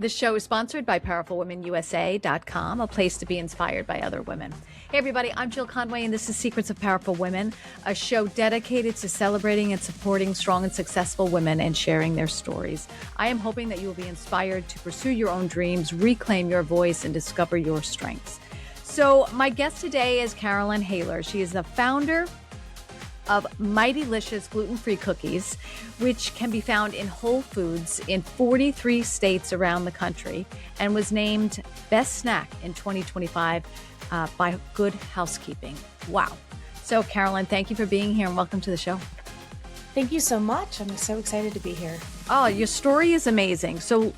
This show is sponsored by PowerfulWomenUSA.com, a place to be inspired by other women. Hey, everybody, I'm Jill Conway, and this is Secrets of Powerful Women, a show dedicated to celebrating and supporting strong and successful women and sharing their stories. I am hoping that you will be inspired to pursue your own dreams, reclaim your voice, and discover your strengths. So my guest today is Carolyn Haeler. She is the founder of Mightylicious gluten-free cookies, which can be found in Whole Foods in 43 states around the country, and was named Best Snack in 2025 by Good Housekeeping. Wow. So Carolyn, thank you for being here and welcome to the show. Thank you so much. I'm so excited to be here. Oh, your story is amazing. So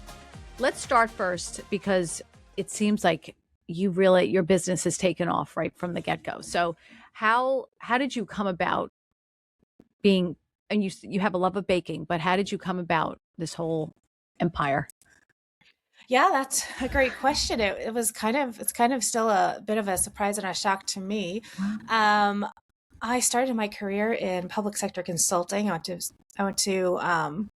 let's start first, because it seems like your business has taken off right from the get-go. So how did you come about being, and you have a love of baking, but how did you come about this whole empire? Yeah, that's a great question. It's kind of still a bit of a surprise and a shock to me. Wow. I started my career in public sector consulting. I went to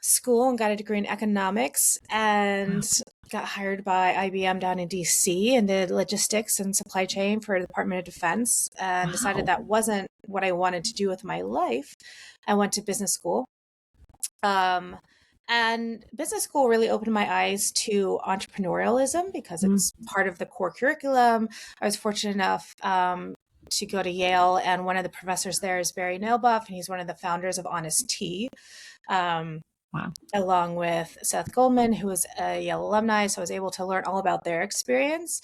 school and got a degree in economics and got hired by IBM down in DC and did logistics and supply chain for the Department of Defense, and decided that wasn't what I wanted to do with my life. I went to business school. And business school really opened my eyes to entrepreneurialism because it's part of the core curriculum. I was fortunate enough to go to Yale, and one of the professors there is Barry Nailbuff, and he's one of the founders of Honest Tea. Wow. Along with Seth Goldman, who was a Yale alumni. So I was able to learn all about their experience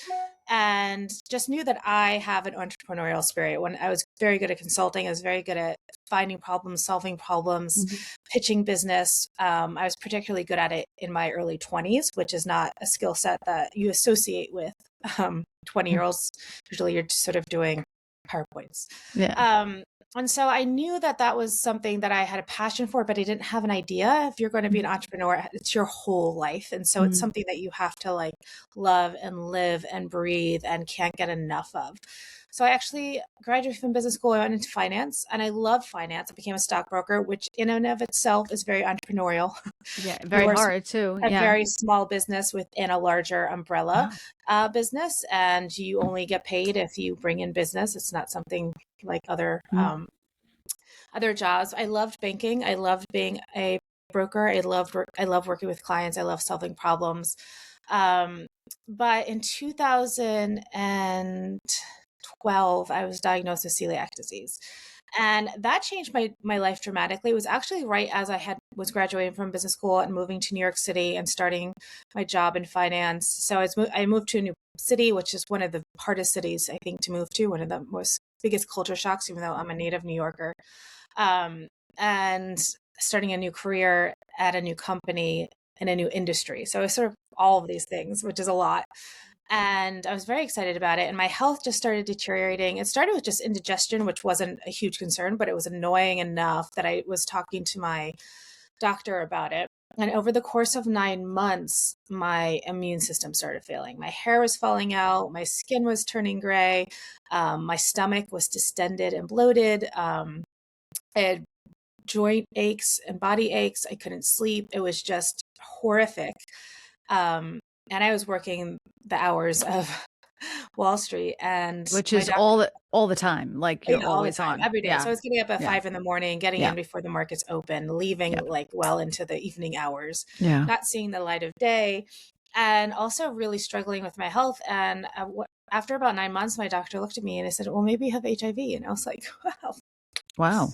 and just knew that I have an entrepreneurial spirit. When I was very good at consulting, I was very good at finding problems, solving problems, pitching business. I was particularly good at it in my early 20s, which is not a skill set that you associate with 20-year-olds. Usually you're just sort of doing PowerPoints. Yeah. And so I knew that was something that I had a passion for, but I didn't have an idea. If you're going to be an entrepreneur, it's your whole life. And so it's something that you have to like love and live and breathe and can't get enough of. So I actually graduated from business school. I went into finance, and I loved finance. I became a stockbroker, which in and of itself is very entrepreneurial. Yeah, very hard too. A very small business within a larger umbrella business, and you only get paid if you bring in business. It's not something like other jobs. I loved banking. I loved being a broker. I love working with clients. I love solving problems. But in 2012, I was diagnosed with celiac disease. And that changed my life dramatically. It was actually right as I was graduating from business school and moving to New York City and starting my job in finance. So I moved to a new city, which is one of the hardest cities, I think, to move to, one of the biggest culture shocks, even though I'm a native New Yorker. And starting a new career at a new company in a new industry. So it's sort of all of these things, which is a lot. And I was very excited about it. And my health just started deteriorating. It started with just indigestion, which wasn't a huge concern, but it was annoying enough that I was talking to my doctor about it. And over the course of 9 months, my immune system started failing. My hair was falling out. My skin was turning gray. My stomach was distended and bloated. I had joint aches and body aches. I couldn't sleep. It was just horrific. And I was working the hours of Wall Street, and which is all the time, like you're always on every day. Yeah. So I was getting up at 5 a.m, getting in before the markets open, leaving like well into the evening hours, not seeing the light of day, and also really struggling with my health. And after about 9 months, my doctor looked at me and I said, well, maybe you have HIV. And I was like, wow,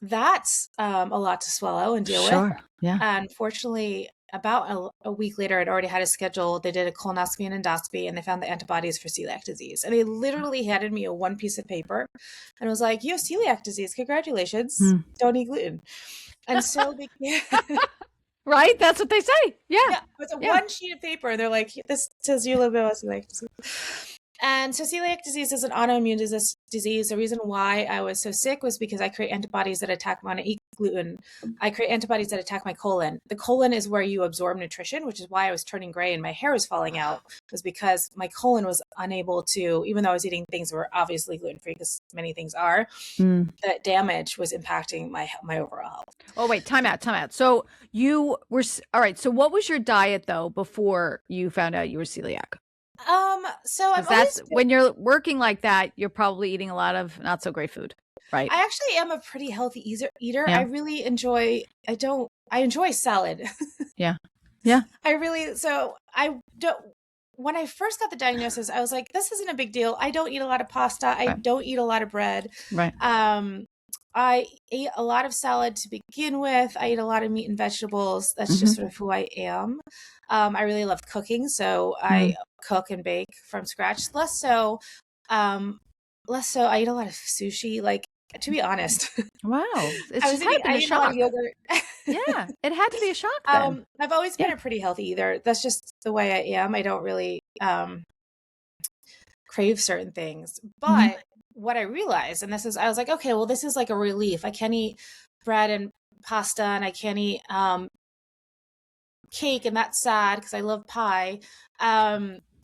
that's a lot to swallow and deal with. Yeah. And fortunately, about a week later, I'd already had a schedule. They did a colonoscopy and endoscopy, and they found the antibodies for celiac disease. And they literally handed me a one piece of paper and was like, you have celiac disease. Congratulations. Don't eat gluten. And so right? That's what they say. Yeah. It's one sheet of paper. They're like, this tells you a little bit about celiac disease. And so celiac disease is an autoimmune disease. The reason why I was so sick was because I create antibodies that attack when I eat gluten. I create antibodies that attack my colon. The colon is where you absorb nutrition, which is why I was turning gray and my hair was falling out, was because my colon was unable to, even though I was eating things that were obviously gluten-free, because many things are, that damage was impacting my overall health. Oh, wait, time out. So you were, all right. So what was your diet though, before you found out you were celiac? So I'm That's always, when you're working like that, you're probably eating a lot of not so great food, right? I actually am a pretty healthy eater. Yeah. I really enjoy, I enjoy salad. Yeah. Yeah. I don't, when I first got the diagnosis, I was like, this isn't a big deal. I don't eat a lot of pasta. I Right. don't eat a lot of bread. Right. I ate a lot of salad to begin with. I eat a lot of meat and vegetables. That's just sort of who I am. I really love cooking, so I cook and bake from scratch. Less so. I eat a lot of sushi. Like, to be honest, Wow. It's I just had been I a eat a lot of shock. yogurt. Yeah. It had to be a shock then. I've always been Yeah. a pretty healthy eater. That's just the way I am. I don't really crave certain things. But what I realized, and I was like, okay, well, this is like a relief. I can't eat bread and pasta, and I can't eat cake, and that's sad because I love pie.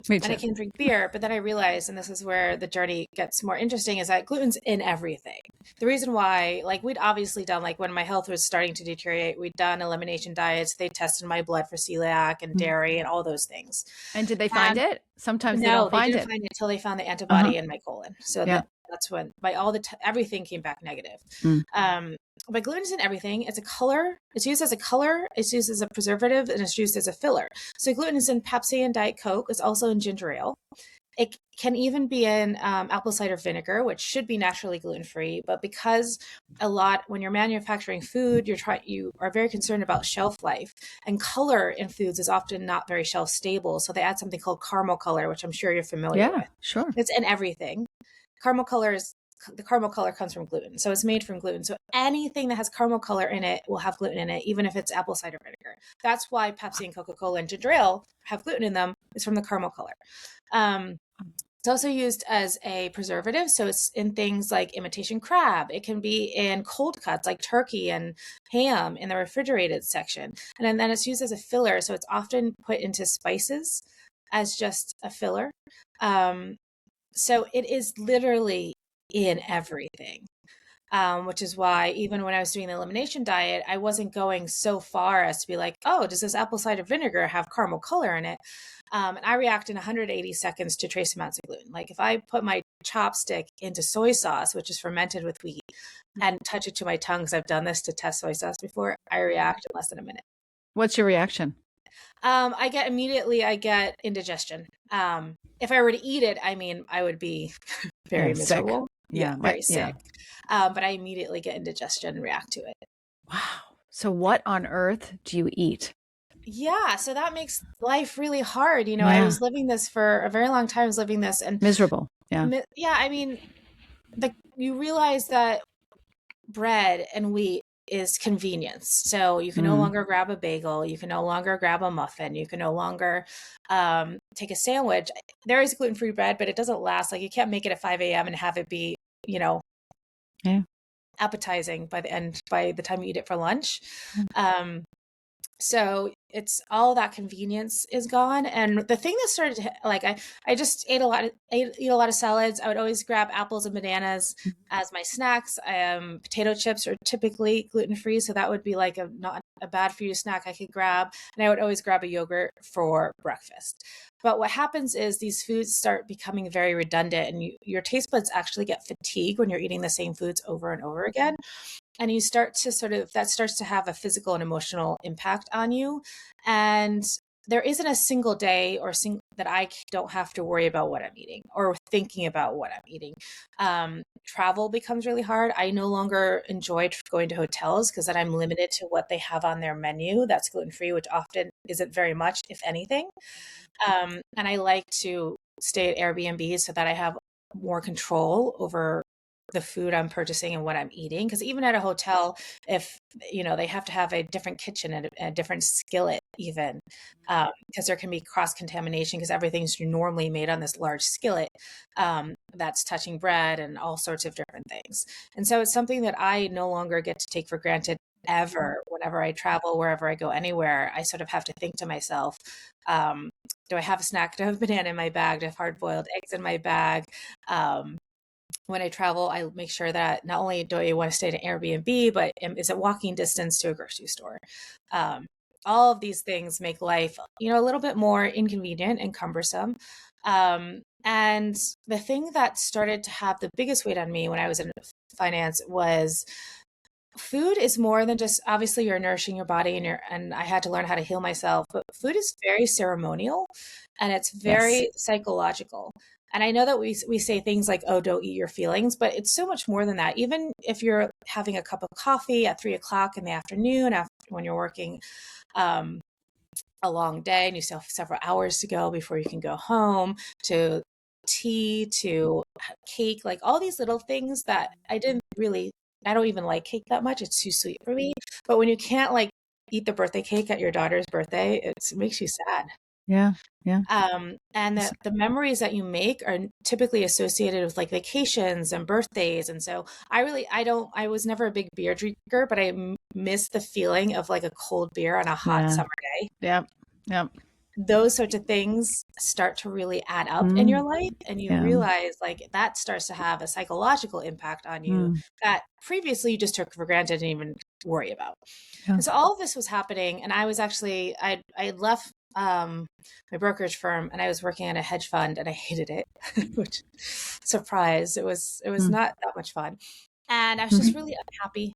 Me And I too. can't drink beer. But then I realized, and this is where the journey gets more interesting, is that gluten's in everything. The reason why, like, we'd obviously done, like, when my health was starting to deteriorate, we'd done elimination diets. They tested my blood for celiac and dairy and all those things. And did they find And it? Sometimes they no, don't they find didn't it. find it until they found the antibody in my colon. So Yeah. that's when everything came back negative. Mm. But gluten is in everything. It's a color. It's used as a color. It's used as a preservative, and it's used as a filler. So gluten is in Pepsi and Diet Coke. It's also in ginger ale. It can even be in apple cider vinegar, which should be naturally gluten-free. But because when you're manufacturing food, you are very concerned about shelf life, and color in foods is often not very shelf stable. So they add something called caramel color, which I'm sure you're familiar with. Sure. It's in everything. The caramel color comes from gluten. So it's made from gluten. So anything that has caramel color in it will have gluten in it, even if it's apple cider vinegar. That's why Pepsi and Coca-Cola and ginger ale have gluten in them. It's from the caramel color. It's also used as a preservative. So it's in things like imitation crab. It can be in cold cuts like turkey and ham in the refrigerated section. And then it's used as a filler. So it's often put into spices as just a filler. So it is literally in everything, which is why even when I was doing the elimination diet, I wasn't going so far as to be like, oh, does this apple cider vinegar have caramel color in it? And I react in 180 seconds to trace amounts of gluten. Like if I put my chopstick into soy sauce, which is fermented with wheat, and touch it to my tongue, because I've done this to test soy sauce before, I react in less than a minute. What's your reaction? I get indigestion. If I were to eat it, I mean, I would be very miserable. Yeah, very sick. But I immediately get indigestion and react to it. Wow. So what on earth do you eat? Yeah, so that makes life really hard. I was living this for a very long time. I was living this and miserable. Yeah. Yeah, I mean, you realize that bread and wheat is convenience. So you can no longer grab a bagel. You can no longer grab a muffin. You can no longer take a sandwich. There is gluten-free bread, but it doesn't last. Like you can't make it at 5 a.m. and have it be, appetizing by the time you eat it for lunch. So it's all that convenience is gone. And the thing that started to, like, I just eat a lot of salads. I would always grab apples and bananas as my snacks. Potato chips are typically gluten-free. So that would be like not a bad for you snack I could grab. And I would always grab a yogurt for breakfast. But what happens is these foods start becoming very redundant, and your taste buds actually get fatigued when you're eating the same foods over and over again. And you start to that starts to have a physical and emotional impact on you. And there isn't a single day that I don't have to worry about what I'm eating or thinking about what I'm eating. Travel becomes really hard. I no longer enjoy going to hotels because then I'm limited to what they have on their menu that's gluten-free, which often isn't very much, if anything. And I like to stay at Airbnb so that I have more control over the food I'm purchasing and what I'm eating. Because even at a hotel, if they have to have a different kitchen and a different skillet, even because there can be cross contamination because everything's normally made on this large skillet that's touching bread and all sorts of different things. And so it's something that I no longer get to take for granted ever. Whenever I travel, wherever I go, anywhere, I sort of have to think to myself, do I have a snack? Do I have a banana in my bag? Do I have hard-boiled eggs in my bag? When I travel, I make sure that not only do I want to stay at an Airbnb, but is it walking distance to a grocery store? All of these things make life, a little bit more inconvenient and cumbersome. And the thing that started to have the biggest weight on me when I was in finance was food is more than just, obviously you're nourishing your body and I had to learn how to heal myself, but food is very ceremonial and it's very psychological. And I know that we say things like, oh, don't eat your feelings, but it's so much more than that. Even if you're having a cup of coffee at 3 o'clock in the afternoon, when you're working a long day and you still have several hours to go before you can go home, to tea, to cake, like all these little things that I don't even like cake that much. It's too sweet for me. But when you can't like eat the birthday cake at your daughter's birthday, it makes you sad. Yeah. Yeah. And the memories that you make are typically associated with like vacations and birthdays. And so I was never a big beer drinker, but I miss the feeling of like a cold beer on a hot summer day. Yep. Yep. Those sorts of things start to really add up in your life, and you realize like that starts to have a psychological impact on you that previously you just took for granted and didn't even worry about. And so all of this was happening, and I was actually I left my brokerage firm and I was working at a hedge fund, and I hated it, which surprise, it was not that much fun, and I was just really unhappy.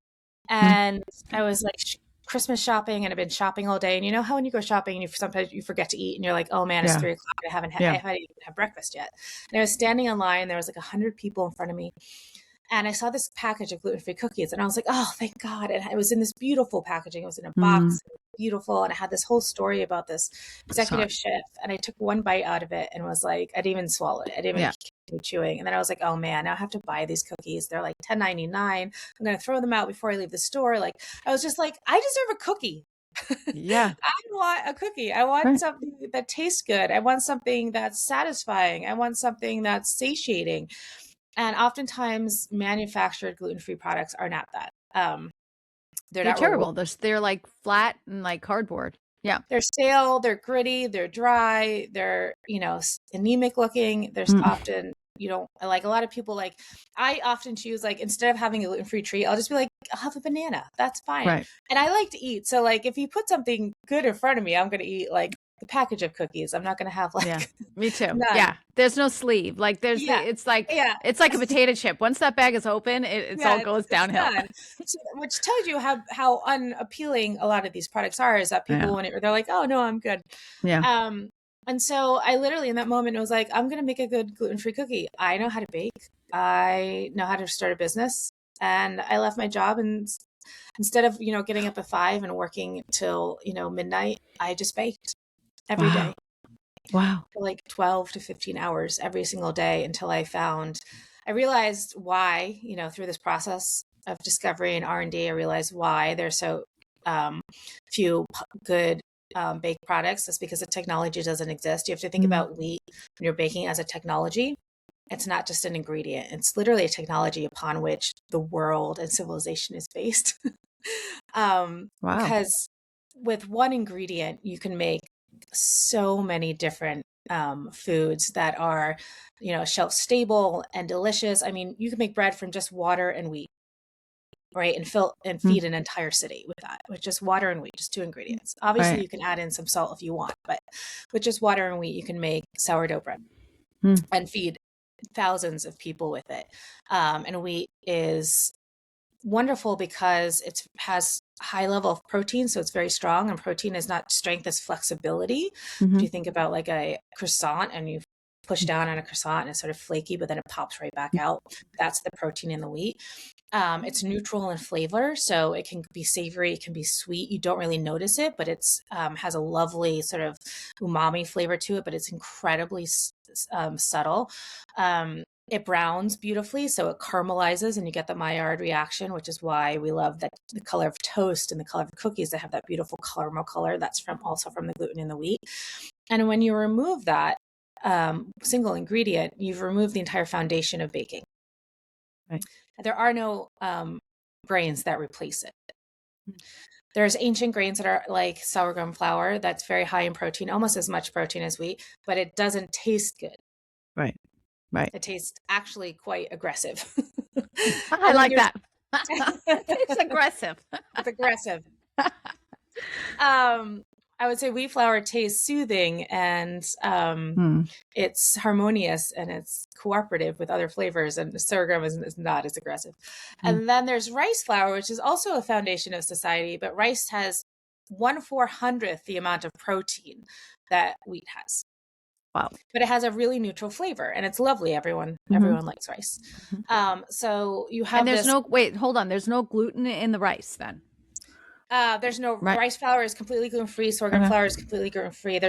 And I was like Christmas shopping, and I've been shopping all day. And you know how when you go shopping and sometimes you forget to eat and you're like, oh man, it's 3 o'clock. I haven't even had breakfast yet. And I was standing in line. There was like 100 people in front of me. And I saw this package of gluten-free cookies and I was like, oh, thank God. And it was in this beautiful packaging. It was in a box, beautiful. And it had this whole story about this executive chef. And I took one bite out of it and was like, I didn't even swallow it. I didn't even keep chewing. And then I was like, oh man, now I have to buy these cookies. They're like $10.99. I'm going to throw them out before I leave the store. Like, I was just like, I deserve a cookie. Yeah. I want a cookie. I want something that tastes good. I want something that's satisfying. I want something that's satiating. And oftentimes manufactured gluten-free products are not that. They're not terrible. They're like flat and like cardboard. Yeah. They're stale, they're gritty, they're dry, they're, anemic looking. There's often, like a lot of people, like I often choose, like, instead of having a gluten-free treat, I'll just be like, I'll have a banana. That's fine. Right. And I like to eat. So like, if you put something good in front of me, I'm going to eat like the package of cookies. I'm not going to have like, me too. None. Yeah. There's no sleeve. Like it's like a potato chip. Once that bag is open, it all goes downhill. So, which tells you how unappealing a lot of these products are, is that people, when they're like, oh no, I'm good. Yeah. And so I literally in that moment was like, I'm going to make a good gluten-free cookie. I know how to bake. I know how to start a business. And I left my job, and instead of, getting up at 5 and working till, midnight, I just baked every day. Wow. For like 12 to 15 hours every single day until I realized why, through this process of discovery and R&D, I realized why there's so few good baked products. That's because the technology doesn't exist. You have to think about wheat when you're baking as a technology. It's not just an ingredient. It's literally a technology upon which the world and civilization is based. Wow. Because with one ingredient, you can make so many different foods that are, shelf stable and delicious. I mean, you can make bread from just water and wheat, right? And feed an entire city with that, with just water and wheat, just 2 ingredients. Obviously, you can add in some salt if you want, but with just water and wheat, you can make sourdough bread and feed thousands of people with it. And wheat is wonderful because it has high level of protein, so it's very strong, and protein is not strength, it's flexibility. If you think about like a croissant and you push down on a croissant and it's sort of flaky, but then it pops right back out, that's the protein in the wheat. It's neutral in flavor, so it can be savory, it can be sweet. You don't really notice it, but it's has a lovely sort of umami flavor to it, but it's incredibly subtle. it browns beautifully, so it caramelizes and you get the Maillard reaction, which is why we love that the color of toast and the color of cookies that have that beautiful caramel color. That's also from the gluten in the wheat. And when you remove that single ingredient, you've removed the entire foundation of baking. Right. There are no grains that replace it. There's ancient grains that are like sorghum flour that's very high in protein, almost as much protein as wheat, but it doesn't taste good. Right. Right. It tastes actually quite aggressive. I like that. It's aggressive. It's aggressive. I would say wheat flour tastes soothing and it's harmonious and it's cooperative with other flavors, and sorghum is not as aggressive. And then there's rice flour, which is also a foundation of society, but rice has 1/400th the amount of protein that wheat has. Wow. But it has a really neutral flavor and it's lovely. Everyone likes rice. So you have hold on. There's no gluten in the rice then. There's no rice flour is completely gluten-free. Sorghum flour is completely gluten-free.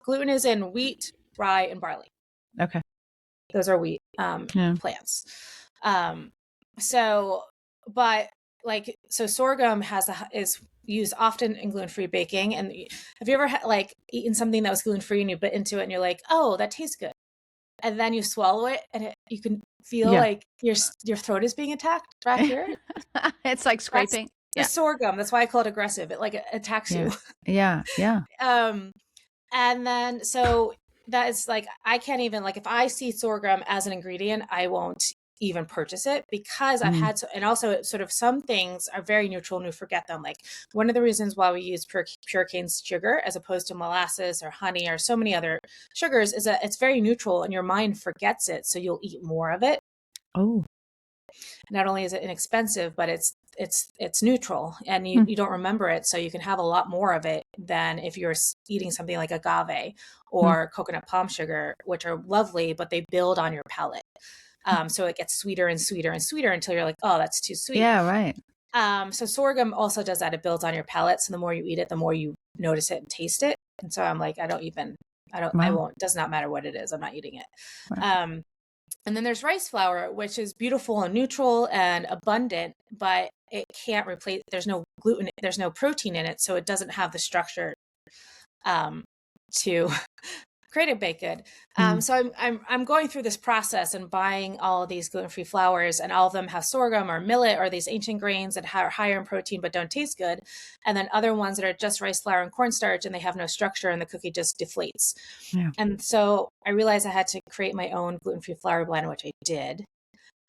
Gluten is in wheat, rye, and barley. Okay. Those are wheat plants. So sorghum is used often in gluten-free baking. And have you ever eaten something that was gluten-free and you bit into it and you're like, oh, that tastes good, and then you swallow it and you can feel like your throat is being attacked back here? It's like scraping. The sorghum. That's why I call it aggressive. It attacks you. Yeah. And then so that is I can't even if I see sorghum as an ingredient, I won't even purchase it because I've had and also sort of some things are very neutral and we forget them. Like one of the reasons why we use pure cane sugar as opposed to molasses or honey or so many other sugars is that it's very neutral and your mind forgets it, so you'll eat more of it. Oh. Not only is it inexpensive, but it's neutral and you don't remember it. So you can have a lot more of it than if you're eating something like agave or coconut palm sugar, which are lovely, but they build on your palate. So it gets sweeter and sweeter and sweeter until you're like, oh, that's too sweet. Yeah, right. So sorghum also does that. It builds on your palate. So the more you eat it, the more you notice it and taste it. And so I'm like, I won't, does not matter what it is. I'm not eating it. Right. And then there's rice flour, which is beautiful and neutral and abundant, but it can't replace, there's no gluten, there's no protein in it. So it doesn't have the structure to create a baked good. So I'm going through this process and buying all of these gluten-free flours, and all of them have sorghum or millet or these ancient grains that are higher in protein but don't taste good. And then other ones that are just rice flour and cornstarch and they have no structure and the cookie just deflates. Yeah. And so I realized I had to create my own gluten-free flour blend, which I did.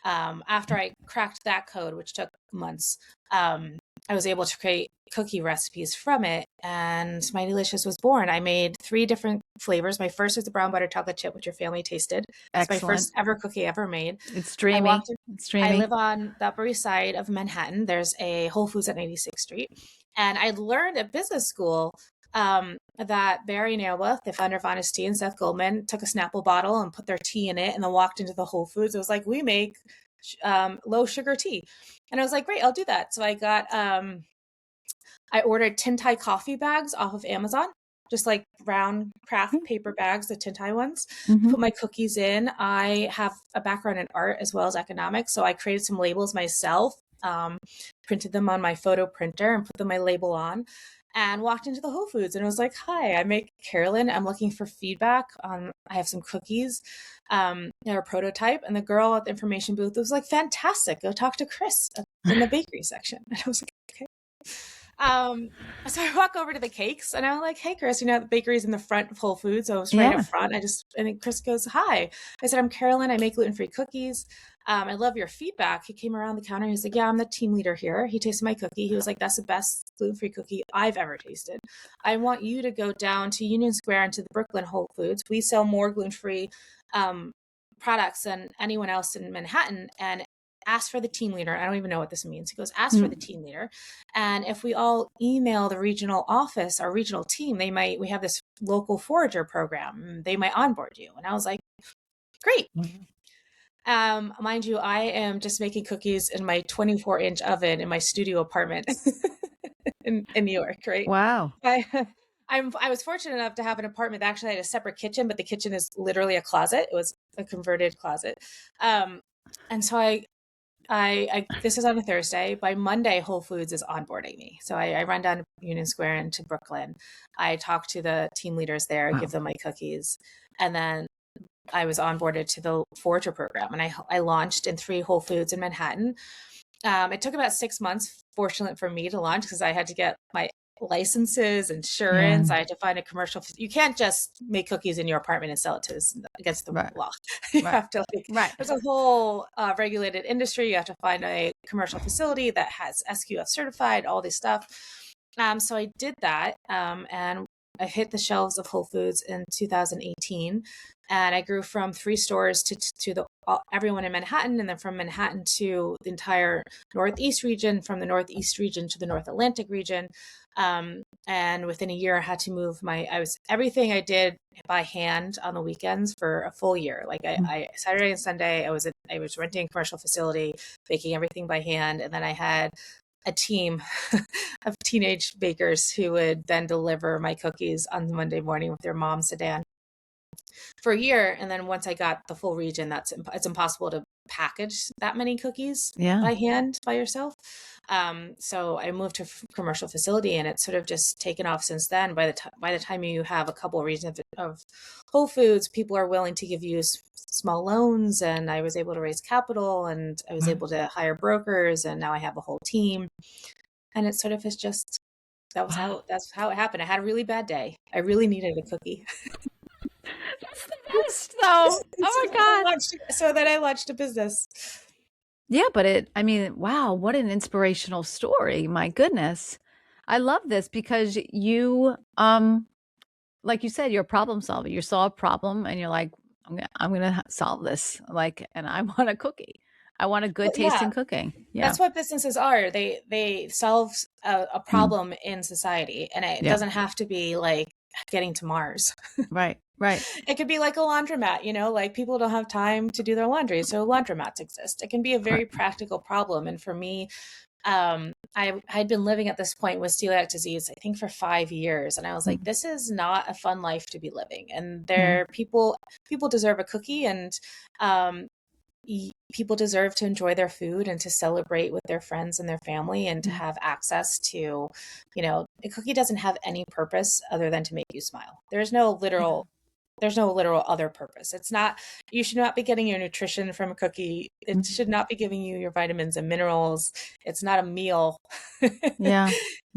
After I cracked that code, which took months, I was able to create cookie recipes from it, and Mightylicious was born. I made 3 different flavors. My first was the brown butter chocolate chip, which your family tasted. It's my first ever cookie ever made. It's dreamy. I live on the Upper East Side of Manhattan. There's a Whole Foods at 96th Street. And I learned at business school that Barry Nailwith, the founder of Honest Tea, and Seth Goldman took a Snapple bottle and put their tea in it and then walked into the Whole Foods. It was like, we make low sugar tea. And I was like, great, I'll do that. So I got, I ordered Tintai coffee bags off of Amazon, just like brown craft paper bags, the Tintai ones. Put my cookies in. I have a background in art as well as economics. So I created some labels myself, printed them on my photo printer and put my label on, and walked into the Whole Foods and I was like, hi, I make Carolyn. I'm looking for feedback on, I have some cookies, they're a prototype. And the girl at the information booth was like, fantastic. Go talk to Chris in the bakery section. And I was like, okay. So I walk over to the cakes and I'm like, hey, Chris, the bakery's in the front of Whole Foods. So I was right up front. And then Chris goes, hi. I said, I'm Carolyn. I make gluten-free cookies. I love your feedback. He came around the counter. He was like, yeah, I'm the team leader here. He tasted my cookie. He was like, that's the best gluten-free cookie I've ever tasted. I want you to go down to Union Square and to the Brooklyn Whole Foods. We sell more gluten-free products than anyone else in Manhattan. And ask for the team leader. I don't even know what this means. He goes, ask for the team leader. And if we all email the regional office, our regional team, we have this local forager program. They might onboard you. And I was like, great. Mind you, I am just making cookies in my 24-inch oven in my studio apartment in New York, right? Wow. I was fortunate enough to have an apartment that actually had a separate kitchen, but the kitchen is literally a closet. It was a converted closet. And so this is on a Thursday. By Monday, Whole Foods is onboarding me. So I run down to Union Square into Brooklyn. I talk to the team leaders there, Wow. give them my cookies. And then I was onboarded to the Forager program, and I launched in 3 Whole Foods in Manhattan. It took about 6 months, fortunate for me, to launch because I had to get my licenses, insurance. Yeah. I had to find a commercial. You can't just make cookies in your apartment and sell it to against the Right. law. You Right. have to Right. there's a whole regulated industry. You have to find a commercial facility that has SQF certified, all this stuff. So I did that, and I hit the shelves of Whole Foods in 2018, and I grew from 3 stores to everyone in Manhattan, and then from Manhattan to the entire Northeast region, from the Northeast region to the North Atlantic region. And within a year, I had to move everything I did by hand on the weekends for a full year. Like I Saturday and Sunday, I was renting a commercial facility, baking everything by hand, and then I had a team of teenage bakers who would then deliver my cookies on Monday morning with their mom sedan for a year. And then once I got the full region, it's impossible to package that many cookies by hand by yourself. So I moved to a commercial facility, and it's sort of just taken off since then. By the time you have a couple of regions of Whole Foods, people are willing to give you small loans, and I was able to raise capital, and I was able to hire brokers, and now I have a whole team. And it sort of is just that's how it happened. I had a really bad day. I really needed a cookie. That's the best, though. Oh my God. So then I launched a business. Yeah, but wow, what an inspirational story. My goodness. I love this because you, like you said, you're a problem solver. You saw a problem and you're like, I'm gonna solve this. And I want a cookie. I want a good tasting cookie. Yeah. That's what businesses are. They solve a problem in society, and it doesn't have to be like getting to Mars. Right. It could be like a laundromat, like people don't have time to do their laundry, so laundromats exist. It can be a very practical problem. And for me, I had been living at this point with celiac disease, I think for 5 years. And I was like, this is not a fun life to be living. And people deserve a cookie, and people deserve to enjoy their food and to celebrate with their friends and their family, and to have access to, a cookie doesn't have any purpose other than to make you smile. There's no literal other purpose. You should not be getting your nutrition from a cookie. It should not be giving you your vitamins and minerals. It's not a meal. Yeah.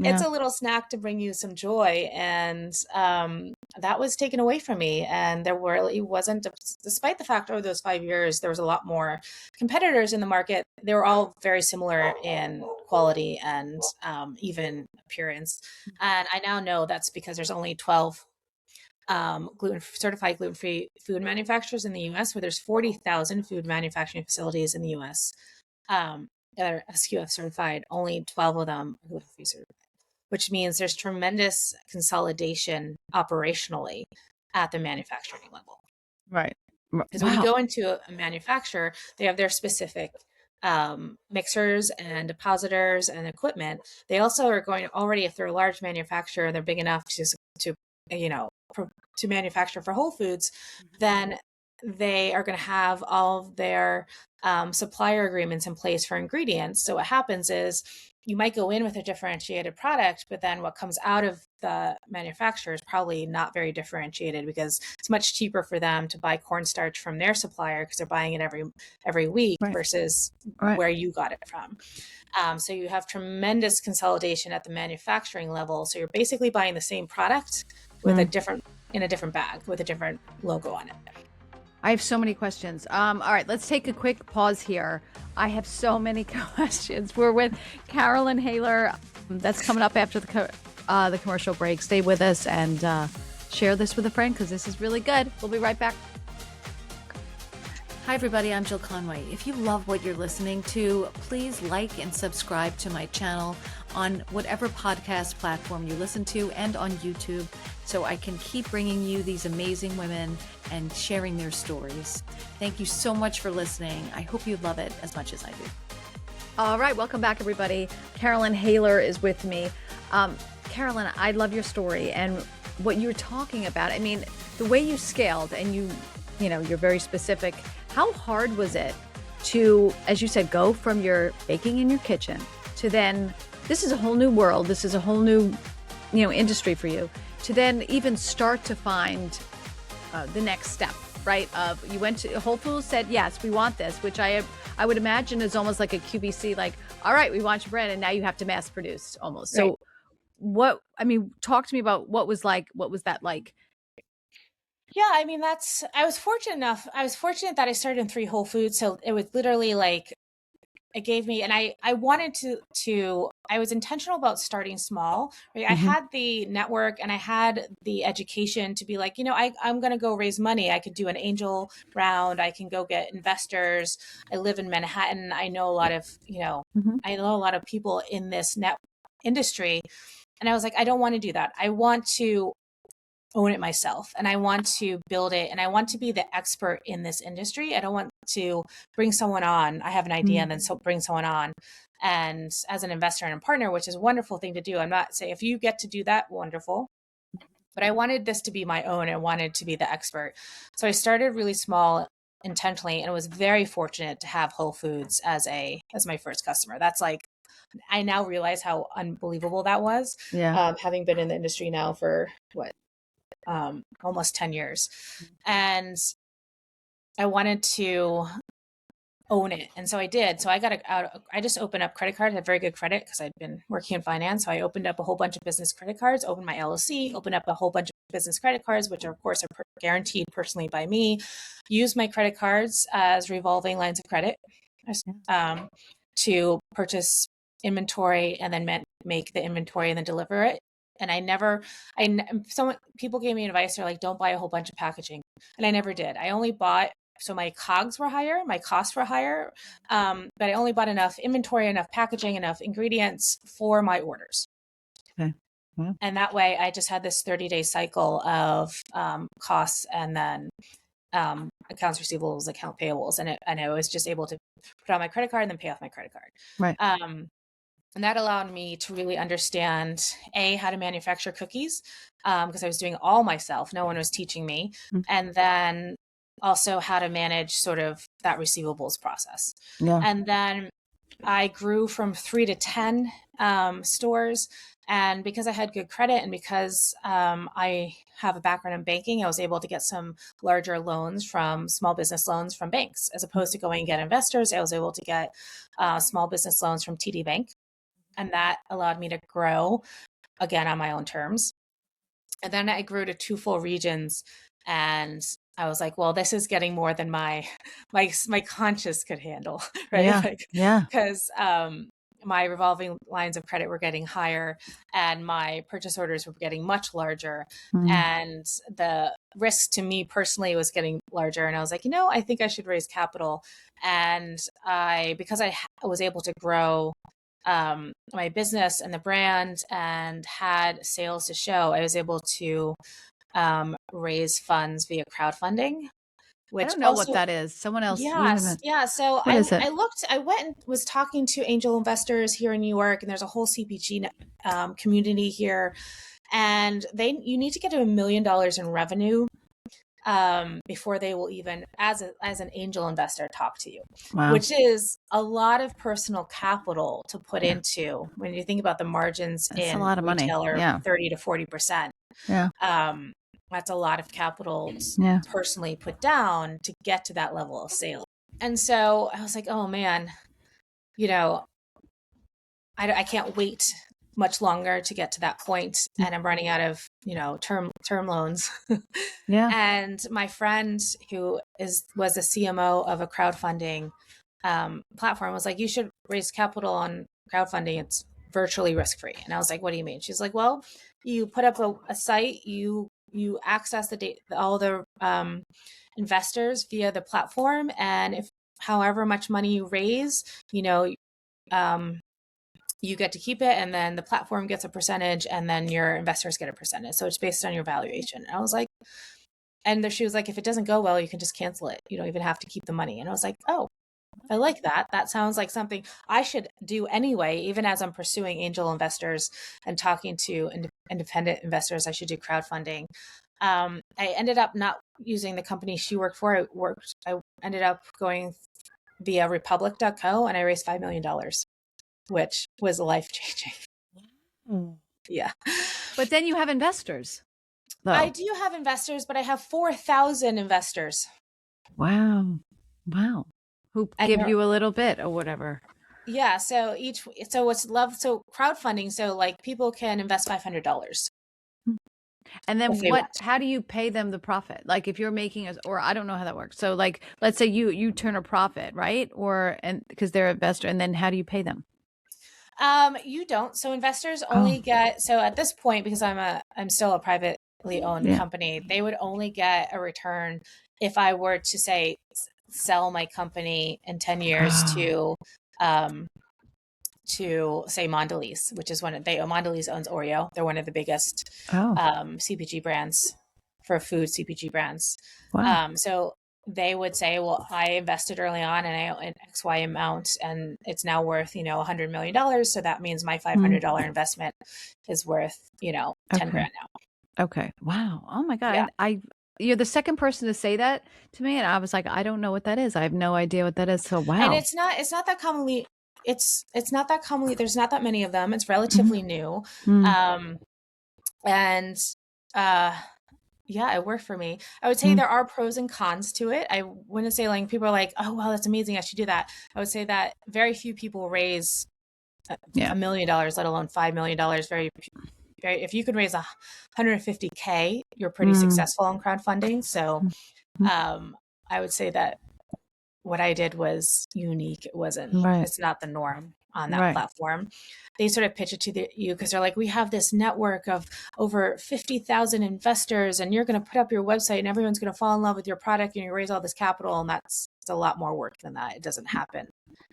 It's a little snack to bring you some joy. And that was taken away from me. And there really wasn't, despite the fact over those 5 years, there was a lot more competitors in the market. They were all very similar in quality and even appearance. And I now know that's because there's only 12 certified gluten-free food manufacturers in the US, where there's 40,000 food manufacturing facilities in the US that are SQF certified. Only 12 of them are gluten-free certified, which means there's tremendous consolidation operationally at the manufacturing level. Right. Because when you go into a manufacturer, they have their specific mixers and depositors and equipment. They also are already, if they're a large manufacturer, they're big enough to manufacture for Whole Foods, then they are going to have all of their supplier agreements in place for ingredients. So what happens is you might go in with a differentiated product, but then what comes out of the manufacturer is probably not very differentiated, because it's much cheaper for them to buy cornstarch from their supplier because they're buying it every week versus where you got it from. So you have tremendous consolidation at the manufacturing level. So you're basically buying the same product with in a different bag with a different logo on it. I have so many questions. All right, let's take a quick pause here. I have so many questions. We're with Carolyn Haeler. That's coming up after the commercial break. Stay with us and share this with a friend, because this is really good. We'll be right back. Hi, everybody. I'm Jill Conway. If you love what you're listening to, please like and subscribe to my channel on whatever podcast platform you listen to, and on YouTube, so I can keep bringing you these amazing women and sharing their stories. Thank you so much for listening. I hope you love it as much as I do. All right. Welcome back, everybody. Carolyn Haeler is with me. Carolyn, I love your story. And what you're talking about, I mean, the way you scaled and you're very specific. How hard was it to, as you said, go from your baking in your kitchen to then, this is a whole new world. This is a whole new, industry for you, to then even start to find the next step, right? You went to Whole Foods, said, yes, we want this, which I would imagine is almost like a QVC, like, all right, we want your brand, and now you have to mass produce almost. Right. So talk to me about what was that like? Yeah, I mean, I was fortunate that I started in 3 Whole Foods. So it was literally like, it gave me, and I wanted I was intentional about starting small, right? I had the network and I had the education to be like, I'm going to go raise money. I could do an angel round. I can go get investors. I live in Manhattan. I know a lot of, I know a lot of people in this net industry. And I was like, I don't want to do that. I want to own it myself, and I want to build it, and I want to be the expert in this industry. I don't want to bring someone on. I have an idea and then bring someone on, and as an investor and a partner, which is a wonderful thing to do. I'm not saying if you get to do that, wonderful, but I wanted this to be my own. I wanted to be the expert. So I started really small intentionally, and I was very fortunate to have Whole Foods as my first customer. That's like, I now realize how unbelievable that was. Yeah. Having been in the industry now for almost 10 years. And I wanted to own it. And so I did. So I just opened up credit cards. I had very good credit because I'd been working in finance. So I opened up a whole bunch of business credit cards, opened my LLC, opened up a whole bunch of business credit cards, which are, of course, are guaranteed personally by me, used my credit cards as revolving lines of credit to purchase inventory and then make the inventory and then deliver it. And people gave me advice. They're like, don't buy a whole bunch of packaging. And I never did. I only bought, so my COGS were higher, my costs were higher. But I only bought enough inventory, enough packaging, enough ingredients for my orders. Okay. Yeah. And that way I just had this 30-day cycle of costs and then accounts receivables, account payables. And I was just able to put on my credit card and then pay off my credit card. Right. And that allowed me to really understand, how to manufacture cookies, because I was doing it all myself. No one was teaching me. And then also how to manage sort of that receivables process. Yeah. And then I grew from 3 to 10 stores. And because I had good credit and because I have a background in banking, I was able to get some larger loans small business loans from banks. As opposed to going and get investors, I was able to get small business loans from TD Bank. And that allowed me to grow again on my own terms. And then I grew to 2 full regions, and I was like, well, this is getting more than my conscience could handle, right? Yeah. Because my revolving lines of credit were getting higher and my purchase orders were getting much larger. And the risk to me personally was getting larger. And I was like, I think I should raise capital. And because I was able to grow my business and the brand and had sales to show, I was able to raise funds via crowdfunding. Which I don't know what that is. Someone else. Yes. Yeah. So I went and was talking to angel investors here in New York, and there's a whole CPG community here. And you need to get to $1 million in revenue before they will even, as an angel investor, talk to you. Wow. Which is a lot of personal capital to put into when you think about the margins. That's in a lot of retail money. Are 30 to 40%. Yeah. That's a lot of capital personally put down to get to that level of sale. And so I was like, oh man, I can't wait much longer to get to that point, and I'm running out of term loans. And my friend who was a CMO of a crowdfunding platform was like, you should raise capital on crowdfunding. It's virtually risk-free. And I was like, what do you mean? She's like, well, you put up a site, you access the data, all the investors via the platform, and if however much money you raise, you get to keep it, and then the platform gets a percentage, and then your investors get a percentage. So it's based on your valuation. And I was like, she was like, if it doesn't go well, you can just cancel it. You don't even have to keep the money. And I was like, oh, I like that. That sounds like something I should do anyway, even as I'm pursuing angel investors and talking to independent investors. I should do crowdfunding. I ended up not using the company she worked for. I ended up going via republic.co and I raised $5 million, which was life changing. Mm. Yeah. But then you have investors, though. I do have investors, but I have 4,000 investors. Wow. Wow. Who give you a little bit or whatever. Yeah. So crowdfunding. So like people can invest $500. And then how do you pay them the profit? Like if you're making or I don't know how that works. So like, let's say you turn a profit, right? Because they're an investor, and then how do you pay them? You don't. So investors only get, so at this point, because I'm still a privately owned company, they would only get a return if I were to say, sell my company in 10 years to say Mondelez, which is Mondelez owns Oreo. They're one of the biggest CPG brands for food CPG brands. Wow. So they would say, well, I invested early on and I own an XY amount and it's now worth, $100 million. So that means my $500 investment is worth, 10 grand now. Okay. Wow. Oh my God. Yeah. You're the second person to say that to me. And I was like, I don't know what that is. I have no idea what that is. So wow. And it's not that commonly, it's not that commonly, there's not that many of them. It's relatively new. Yeah, it worked for me. I would say there are pros and cons to it. I wouldn't say like people are like, oh, wow, that's amazing, I should do that. I would say that very few people raise $1 million, let alone $5 million. Very, if you can raise $150K, you're pretty successful in crowdfunding. So I would say that what I did was unique. It's not the norm on that platform. They sort of pitch it to you because they're like, we have this network of over 50,000 investors and you're going to put up your website and everyone's going to fall in love with your product and you raise all this capital. And it's a lot more work than that. It doesn't happen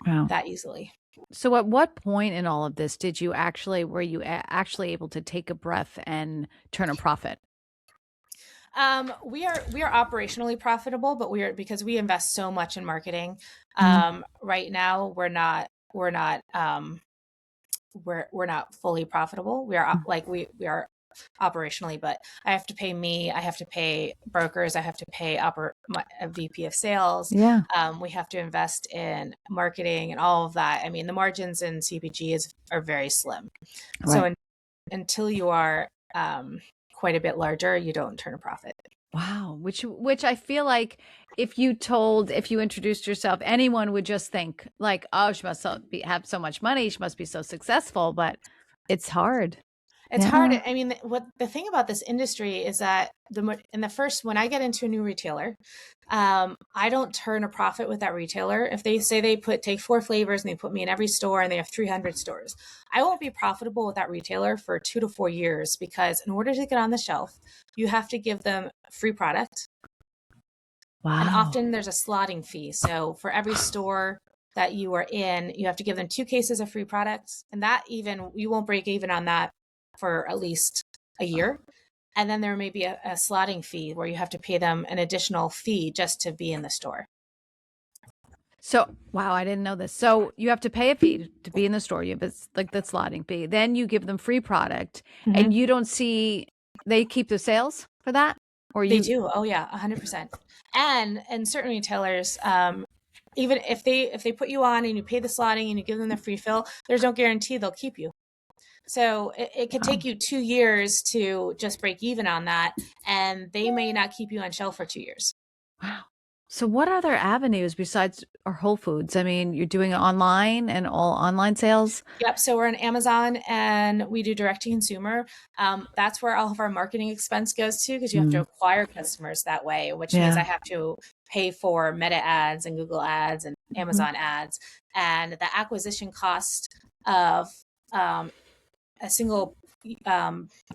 that easily. So at what point in all of this were you actually able to take a breath and turn a profit? We are operationally profitable, but because we invest so much in marketing. Right now we're not fully profitable. We are we are operationally, but I have to pay brokers. I have to pay a VP of sales. Yeah. We have to invest in marketing and all of that. I mean, the margins in CPG are very slim. Right. So until you are, quite a bit larger, you don't turn a profit. Wow. Which I feel like if you introduced yourself, anyone would just think like, oh, she must have so much money. She must be so successful, but it's hard. It's hard. I mean, the thing about this industry is that when I get into a new retailer, I don't turn a profit with that retailer. If they say take 4 flavors and they put me in every store and they have 300 stores, I won't be profitable with that retailer for 2 to 4 years because in order to get on the shelf, you have to give them free product. Wow. And often there's a slotting fee. So for every store that you are in, you have to give them 2 cases of free products. And you won't break even on that for at least a year. And then there may be a slotting fee where you have to pay them an additional fee just to be in the store. So, wow, I didn't know this. So you have to pay a fee to be in the store. You have like the slotting fee. Then you give them free product and you don't see, they keep the sales for that? They do. Oh yeah, 100%. And certain retailers, even if they put you on and you pay the slotting and you give them the free fill, there's no guarantee they'll keep you. So it could take you 2 years to just break even on that. And they may not keep you on shelf for 2 years. Wow. So what other avenues besides our Whole Foods? I mean, you're doing it online and all online sales? Yep. So we're on Amazon and we do direct to consumer. That's where all of our marketing expense goes to because you have to acquire customers that way, which means I have to pay for Meta ads and Google ads and Amazon ads. And the acquisition cost of a single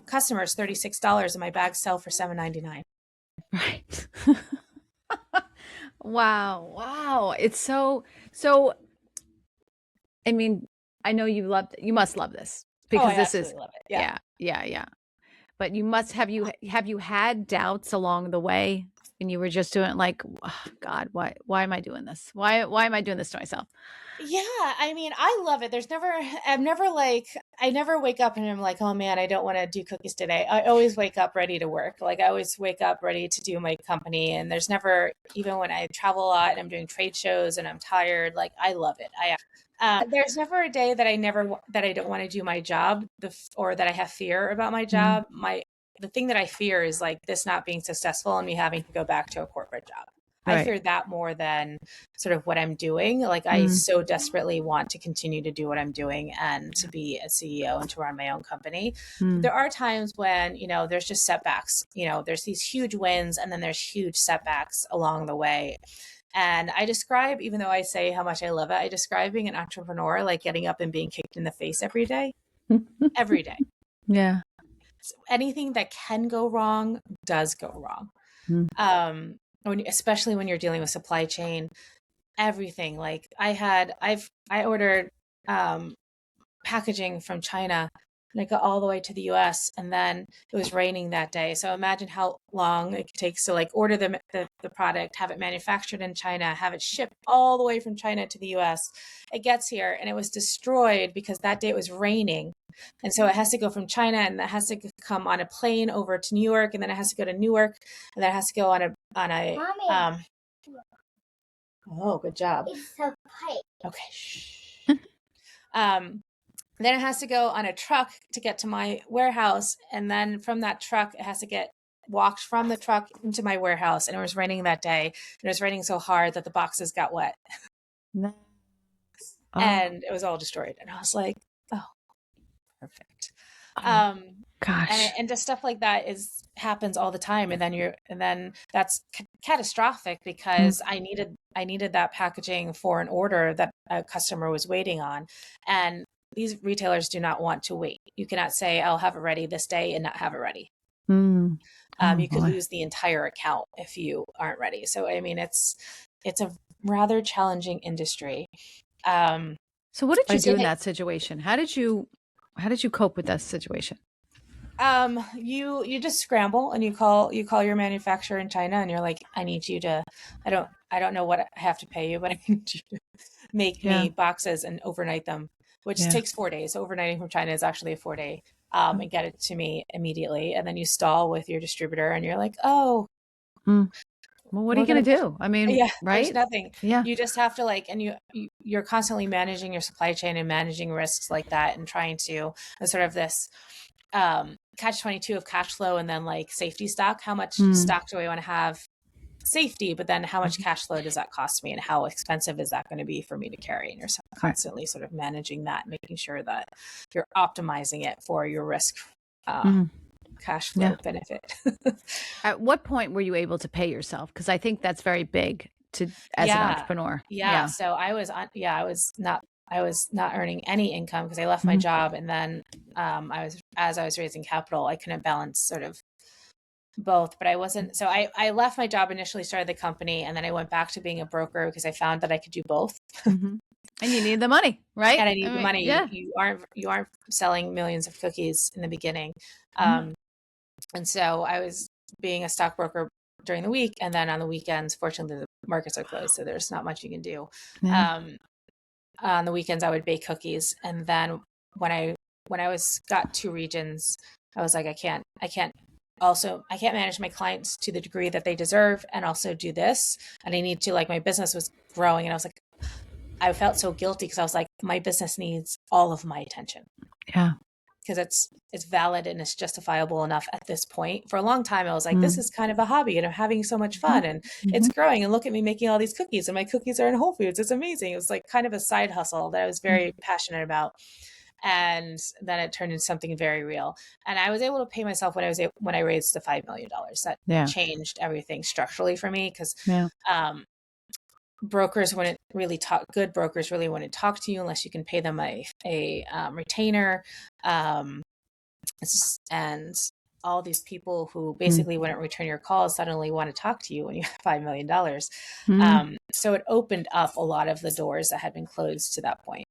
customer is $36 and my bags sell for $7.99. Right. Wow. It's so, I mean, I know you must love this because this is, love it. Yeah. But have you had doubts along the way and you were just doing like, oh, God, why am I doing this? Why am I doing this to myself? Yeah, I mean, I love it. I never wake up and I'm like, oh man, I don't want to do cookies today. I always wake up ready to work. Like I always wake up ready to do my company. And there's never, even when I travel a lot and I'm doing trade shows and I'm tired, like I love it. There's never a day that that I don't want to do my job, or that I have fear about my job. The thing that I fear is like this not being successful and me having to go back to a corporate job. I Right. fear that more than sort of what I'm doing. Like I so desperately want to continue to do what I'm doing and to be a CEO and to run my own company. But there are times when, there's just setbacks, there's these huge wins and then there's huge setbacks along the way. And I describe, even though I say how much I love it, I describe being an entrepreneur like getting up and being kicked in the face every day, every day. Yeah. So anything that can go wrong does go wrong. Especially when you're dealing with supply chain, everything. Like I ordered packaging from China and it got all the way to the US and then it was raining that day. So imagine how long it takes to like order the product, have it manufactured in China, have it shipped all the way from China to the US. It gets here and it was destroyed because that day it was raining. And so it has to go from China and it has to come on a plane over to New York and then it has to go to Newark and then it has to go on a Mommy. Oh, good job. It's a pipe. Okay. Shh. Then it has to go on a truck to get to my warehouse. And then from that truck, it has to get walked from the truck into my warehouse. And it was raining that day. And it was raining so hard that the boxes got wet. No. Oh. And it was all destroyed. And I was like, oh, perfect. Gosh. And just stuff like that happens all the time. And then that's catastrophic because I needed that packaging for an order that a customer was waiting on. And these retailers do not want to wait. You cannot say, I'll have it ready this day and not have it ready. You could lose the entire account if you aren't ready. So, I mean, it's a rather challenging industry. So what did you do in that situation? How did you cope with that situation? You just scramble and you call your manufacturer in China and you're like, I need you to, I don't know what I have to pay you, but I need you to make me boxes and overnight them, which takes 4 days. So overnighting from China is actually a 4-day, and get it to me immediately. And then you stall with your distributor and you're like, oh, well, what are you going to do? I mean, right? There's nothing. Yeah. You just have to you're constantly managing your supply chain and managing risks like that and trying to sort of this, catch-22 of cash flow and then like safety stock. How much stock do I want to have safety, but then how much cash flow does that cost me and how expensive is that going to be for me to carry? And you're constantly sort of managing that, making sure that you're optimizing it for your risk, cash flow benefit. At what point were you able to pay yourself? Because I think that's very big as an entrepreneur. Yeah. So I was not earning any income because I left my job. And then as I was raising capital, I couldn't balance sort of both, but I wasn't. So I left my job, initially started the company, and then I went back to being a broker because I found that I could do both. And you need the money, right? And I need the money. Yeah. You aren't selling millions of cookies in the beginning. And so I was being a stockbroker during the week. And then on the weekends, fortunately, the markets are closed. So there's not much you can do. Yeah. On the weekends, I would bake cookies. And then when I got 2 regions, I was like, I can't manage my clients to the degree that they deserve and also do this. And I need to, my business was growing and I was like, I felt so guilty because I was like, my business needs all of my attention. Yeah. Because it's valid and it's justifiable enough at this point. For a long time, I was like, this is kind of a hobby and I'm having so much fun and it's growing and look at me making all these cookies and my cookies are in Whole Foods. It's amazing. It was like kind of a side hustle that I was very passionate about. And then it turned into something very real. And I was able to pay myself when I raised the $5 million. That changed everything structurally for me because brokers wouldn't really talk. Good brokers really wouldn't talk to you unless you can pay them a retainer. And all these people who basically wouldn't return your calls suddenly want to talk to you when you have $5 million. So it opened up a lot of the doors that had been closed to that point.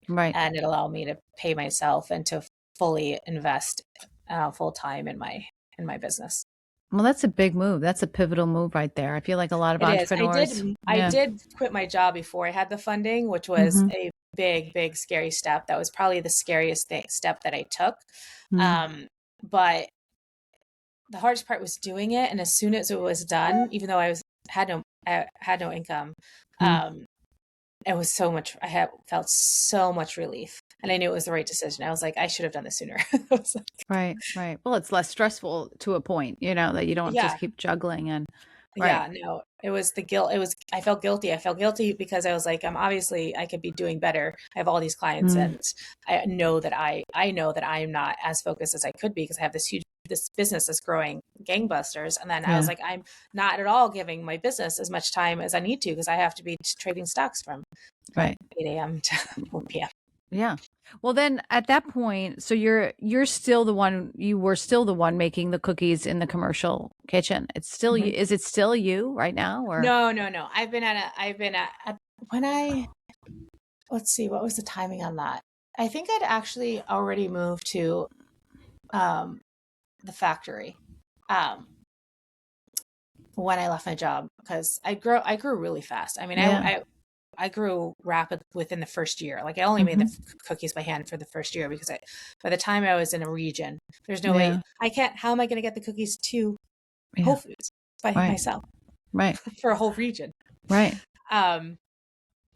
Right. And it allowed me to pay myself and to fully invest full time in my business. Well, that's a big move. That's a pivotal move right there. I feel like a lot of It is. entrepreneurs. I Yeah. did quit my job before I had the funding, which was Mm-hmm. a big, scary step. That was probably the scariest step that I took. Mm-hmm. But the hardest part was doing it. And as soon as it was done, even though I had no income, um, it was so much, felt so much relief. And I knew it was the right decision. I was like, I should have done this sooner. I was like, Right. Right. Well, it's less stressful to a point, that you don't just yeah, keep juggling and right. yeah, no, it was the guilt. I felt guilty. I felt guilty because I was like, I could be doing better. I have all these clients Mm, and I know that I am not as focused as I could be because I have this business that's growing gangbusters. And then I was yeah. like, I'm not at all giving my business as much time as I need to because I have to be trading stocks from Right. 8 a.m. to 4 p.m. Yeah. Well, then at that point, so you're still the one, you were still the one making the cookies in the commercial kitchen. It's still you. Is it still you right now or? No, no, no. I've been at when I, let's see, what was the timing on that? I think I'd actually already moved to um, the factory um, when I left my job because I grew really fast. I mean, Yeah. I grew rapid within the first year. Like I only made the Mhm. cookies by hand for the first year because by the time I was in a region, there's no way Yeah. how am I going to get the cookies to Whole Yeah. Foods by Right. myself Right. for a whole region? Right. Um,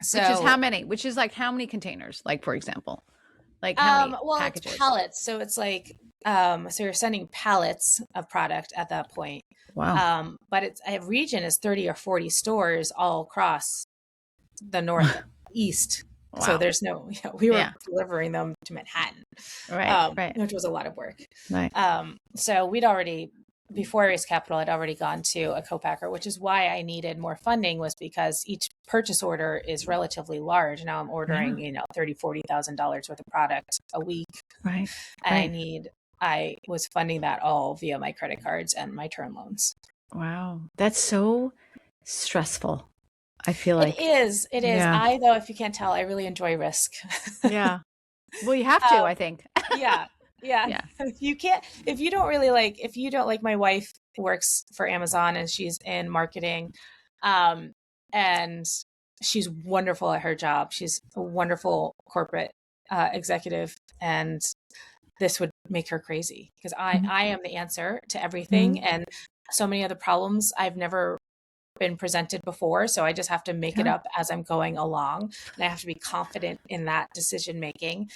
Which is how so many? Which is like how many containers? Like for example, like how many well, it's packages? pallets. So it's like, so you're sending pallets of product at that point. Wow. But a region is 30 or 40 stores all across the Northeast. So Wow. there's no, we were Yeah. delivering them to Manhattan, Right. Right. which was a lot of work. Right. So before I raised capital, I'd already gone to a co-packer, which is why I needed more funding was because each purchase order is relatively large. Now I'm Yeah. ordering, $30,000-$40,000 worth of product a week. Right. And Right. I was funding that all via my credit cards and my term loans. Wow. That's so stressful. I feel It like. is. It is. Yeah. Though, if you can't tell, I really enjoy risk. Yeah. Well, you have to, um, I think. yeah. Yeah. Yeah. If you don't like, my wife works for Amazon and she's in marketing. And she's wonderful at her job. She's a wonderful corporate executive. And this would make her crazy because Mhm. I am the answer to everything. Mhm. And so many other problems I've never been presented before. So I just have to make it Yeah. up as I'm going along. And I have to be confident in that decision making.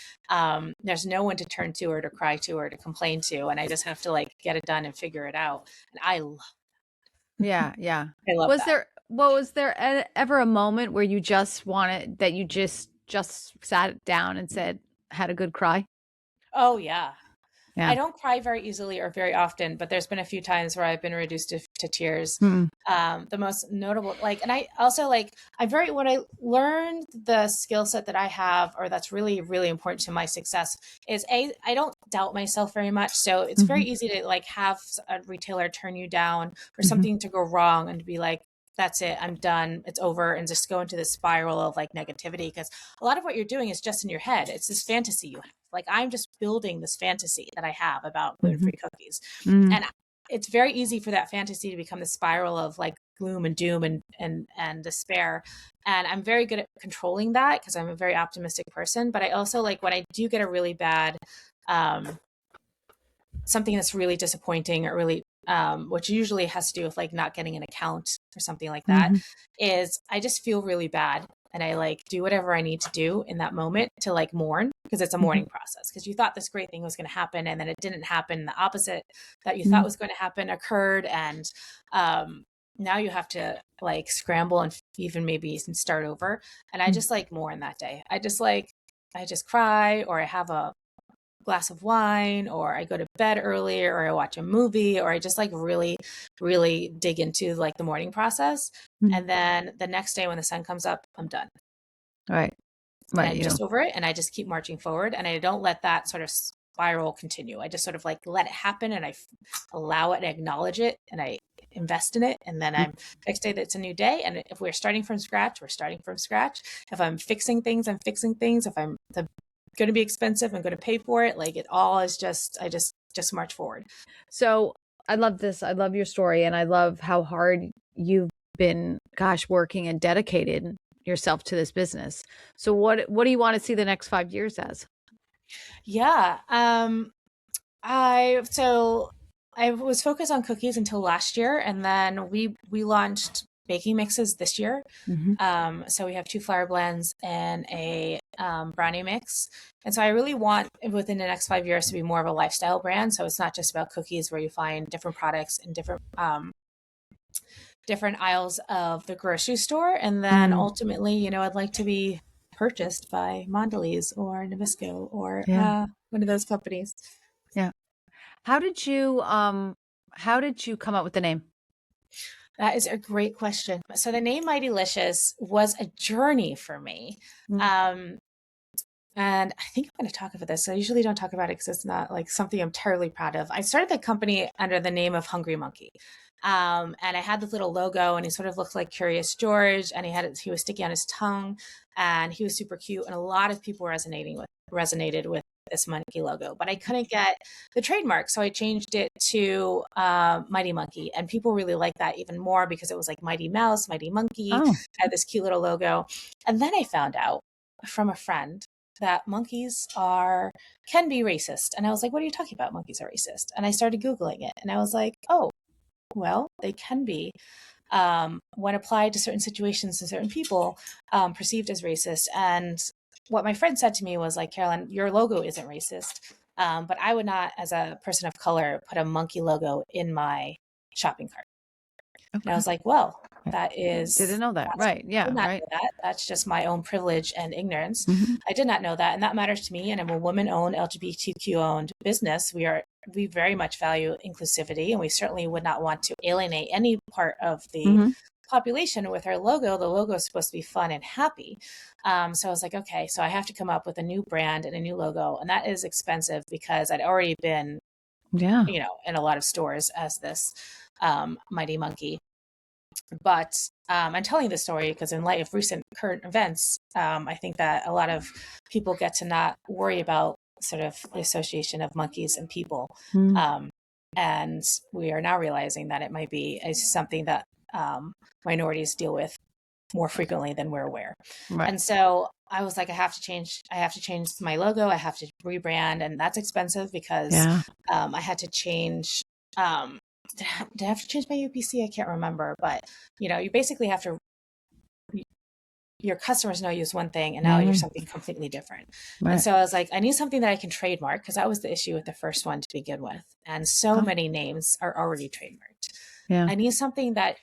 There's no one to turn to or to cry to or to complain to. And I just have to get it done and figure it out. And Yeah. Yeah. I love Was that. there ever a moment where you just wanted that you just sat down and said, had a good cry? Oh yeah. I Yeah. don't cry very easily or very often, but there's been a few times where I've been reduced to tears. Mm. The most notable, and I also when I learned the skill set that I have, or that's really, really important to my success is I don't doubt myself very much. So it's very Mhm. easy to have a retailer turn you down or Mhm. something to go wrong and to be like, that's it, I'm done, it's over, and just go into this spiral of negativity because a lot of what you're doing is just in your head. It's this fantasy you have. I'm just building this fantasy that I have about Mhm. gluten-free cookies. Mhm. And it's very easy for that fantasy to become the spiral of gloom and doom and despair. And I'm very good at controlling that because I'm a very optimistic person. But I also when I do get a really bad, something that's really disappointing or really, which usually has to do with not getting an account or something like that, Mhm. is I just feel really bad. And I do whatever I need to do in that moment to mourn because it's a Mhm. mourning process. Because you thought this great thing was going to happen and then it didn't happen. The opposite that you thought Mhm. was going to happen occurred. And now you have to scramble and even maybe start over. And I Mhm. just mourn that day. I just cry or I have a glass of wine or I go to bed early or I watch a movie or I just really, really dig into the morning process. Mhm. And then the next day when the sun comes up, I'm done. Right. And Right. I'm just over it and I just keep marching forward and I don't let that sort of spiral continue. I just sort of let it happen and I allow it and acknowledge it and I invest in it. And then I'm next day that's a new day. And if we're starting from scratch, we're starting from scratch. If I'm fixing things, I'm fixing things. If I'm going to be expensive, I'm going to pay for it. It all is just, I just march forward. So I love this. I love your story, and I love how hard you've been, gosh, working and dedicated yourself to this business. So what do you want to see the next 5 years as? Yeah. I was focused on cookies until last year, and then we launched baking mixes this year. So we have 2 flour blends and a brownie mix. And so I really want within the next 5 years to be more of a lifestyle brand. So it's not just about cookies, where you find different products in different aisles of the grocery store. And then ultimately, you know, I'd like to be purchased by Mondelez or Nabisco or one of those companies. Yeah. How did you come up with the name? That is a great question. So the name Mightylicious was a journey for me. And I think I'm going to talk about this. I usually don't talk about it because it's not like something I'm terribly proud of. I started the company under the name of Hungry Monkey. And I had this little logo, and he sort of looked like Curious George, and he was sticky on his tongue, and he was super cute. And a lot of people resonated with this monkey logo, but I couldn't get the trademark. So I changed it to Mighty Monkey, and people really liked that even more because it was like Mighty Mouse, Mighty Monkey, had this cute little logo. And then I found out from a friend that monkeys can be racist. And I was like, what are you talking about? Monkeys are racist. And I started Googling it, and I was like, oh, well, they can be, when applied to certain situations to certain people, perceived as racist. And what my friend said to me was like, Carolyn, your logo isn't racist. But I would not, as a person of color, put a monkey logo in my shopping cart. Okay. And I was like, well, didn't know that. Right. Yeah. Did not right. know that. That's just my own privilege and ignorance. I did not know that. And that matters to me. And I'm a woman-owned, LGBTQ-owned business. We very much value inclusivity, and we certainly would not want to alienate any part of the population with our logo. The logo is supposed to be fun and happy. So I was like, okay, so I have to come up with a new brand and a new logo. And that is expensive because I'd already been, you know, in a lot of stores as this Mighty Monkey. But I'm telling this story because in light of recent current events, I think that a lot of people get to not worry about sort of the association of monkeys and people. And we are now realizing that it might be something that minorities deal with more frequently than we're aware. Right. And so I was like, I have to change my logo. I have to rebrand, and that's expensive because I had to change. Did I have to change my UPC? I can't remember, but you know, you basically have to. Your customers know you as one thing, and now you're something completely different. Right. And so I was like, I need something that I can trademark, because that was the issue with the first one to begin with. And so many names are already trademarked. Yeah. I need something that